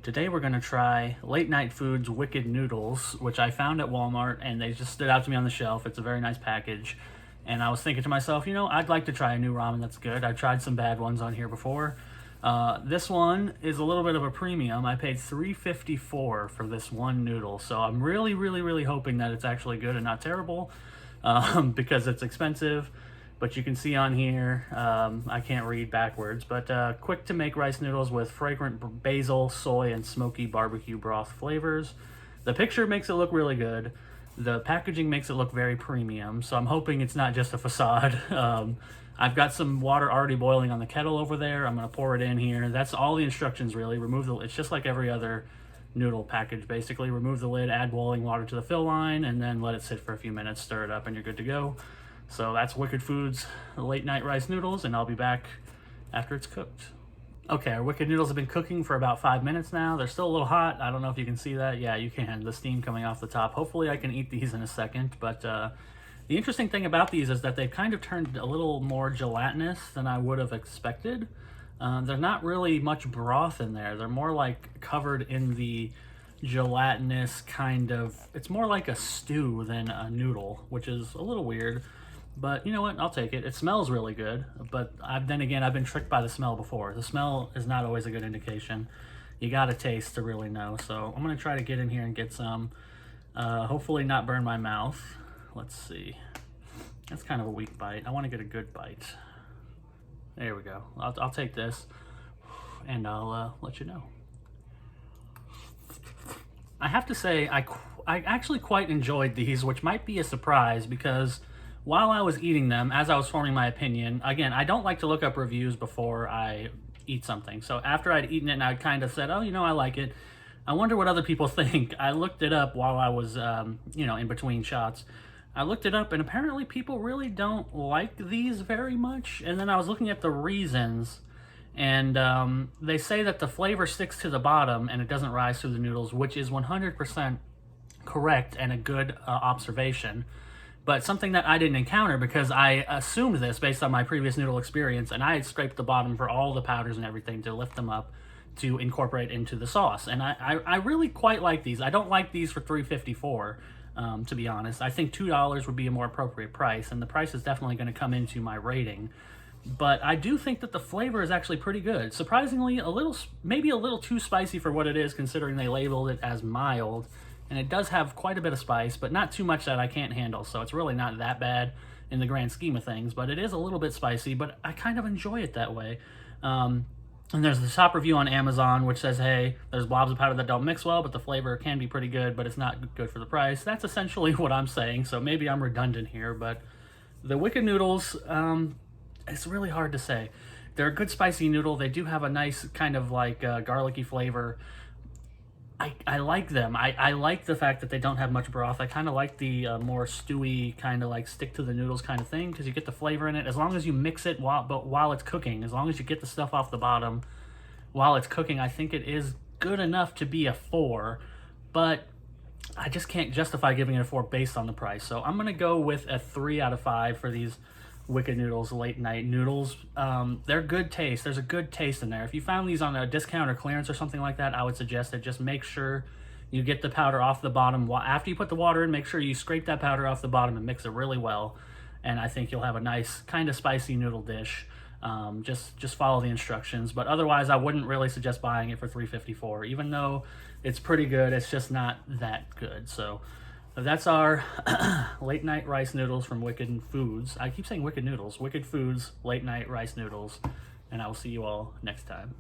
Today we're gonna try Late Night Foods Wicked Noodles, which I found at Walmart, and they just stood out to me on the shelf. It's a very nice package, and I was thinking to myself, you know, I'd like to try a new ramen that's good. I've tried some bad ones on here before. This one is a little bit of a premium. I paid $3.54 for this one noodle, so I'm really hoping that it's actually good and not terrible, because it's expensive. But you can see on here, I can't read backwards, but quick to make rice noodles with fragrant basil, soy, and smoky barbecue broth flavors. The picture makes it look really good. The packaging makes it look very premium, so I'm hoping it's not just a facade. I've got some water already boiling on the kettle over there. I'm gonna pour it in here. That's all the instructions really. It's just like every other noodle package basically. Remove the lid, add boiling water to the fill line, and then let it sit for a few minutes, stir it up, and you're good to go. So that's Wicked Foods Late Night Rice Noodles, and I'll be back after it's cooked. Okay, our Wicked Noodles have been cooking for about 5 minutes now. They're still a little hot. I don't know if you can see that. Yeah, you can. The steam coming off the top. Hopefully I can eat these in a second, but the interesting thing about these is that they've kind of turned a little more gelatinous than I would have expected. There's not really much broth in there. They're more like covered in the gelatinous kind of, it's more like a stew than a noodle, which is a little weird. But you know what? I'll take it. It smells really good, but then again, I've been tricked by the smell before. The smell is not always a good indication. You gotta taste to really know. So I'm gonna try to get in here and get some. Hopefully not burn my mouth. Let's see. That's kind of a weak bite. I want to get a good bite. There we go. I'll take this, and I'll let you know. I have to say, I actually quite enjoyed these, which might be a surprise because while I was eating them, as I was forming my opinion, again, I don't like to look up reviews before I eat something. So after I'd eaten it and I kind of said, oh, you know, I like it. I wonder what other people think. I looked it up while I was, you know, in between shots. I looked it up and apparently people really don't like these very much. And then I was looking at the reasons, and they say that the flavor sticks to the bottom and it doesn't rise through the noodles, which is 100% correct and a good observation. But something that I didn't encounter because I assumed this based on my previous noodle experience, and I had scraped the bottom for all the powders and everything to lift them up to incorporate into the sauce. And I really quite like these. I don't like these for $3.54, to be honest. I think $2 would be a more appropriate price, and the price is definitely going to come into my rating. But I do think that the flavor is actually pretty good. Surprisingly, maybe a little too spicy for what it is, considering they labeled it as mild. And it does have quite a bit of spice, but not too much that I can't handle. So it's really not that bad in the grand scheme of things, but it is a little bit spicy, but I kind of enjoy it that way. And there's the top review on Amazon, which says, hey, there's blobs of powder that don't mix well, but the flavor can be pretty good, but it's not good for the price. That's essentially what I'm saying, so maybe I'm redundant here, but the Wicked Noodles, it's really hard to say. They're a good spicy noodle. They do have a nice kind of like garlicky flavor. I like them. I like the fact that they don't have much broth. I kind of like the more stewy, kind of like stick to the noodles kind of thing, because you get the flavor in it. As long as you mix it while it's cooking, as long as you get the stuff off the bottom while it's cooking, I think it is good enough to be a 4, but I just can't justify giving it a 4 based on the price. So I'm going to go with a 3 out of 5 for these Wicked Noodles Late Night Noodles. They're good taste. There's a good taste in there. If you found these on a discount or clearance or something like that, I would suggest that just make sure you get the powder off the bottom. After you put the water in, make sure you scrape that powder off the bottom and mix it really well. And I think you'll have a nice kind of spicy noodle dish. Just follow the instructions. But otherwise, I wouldn't really suggest buying it for $3.54. Even though it's pretty good, it's just not that good. So that's our late night rice noodles from Wicked Foods. I keep saying Wicked Noodles. Wicked Foods Late Night Rice Noodles. And I will see you all next time.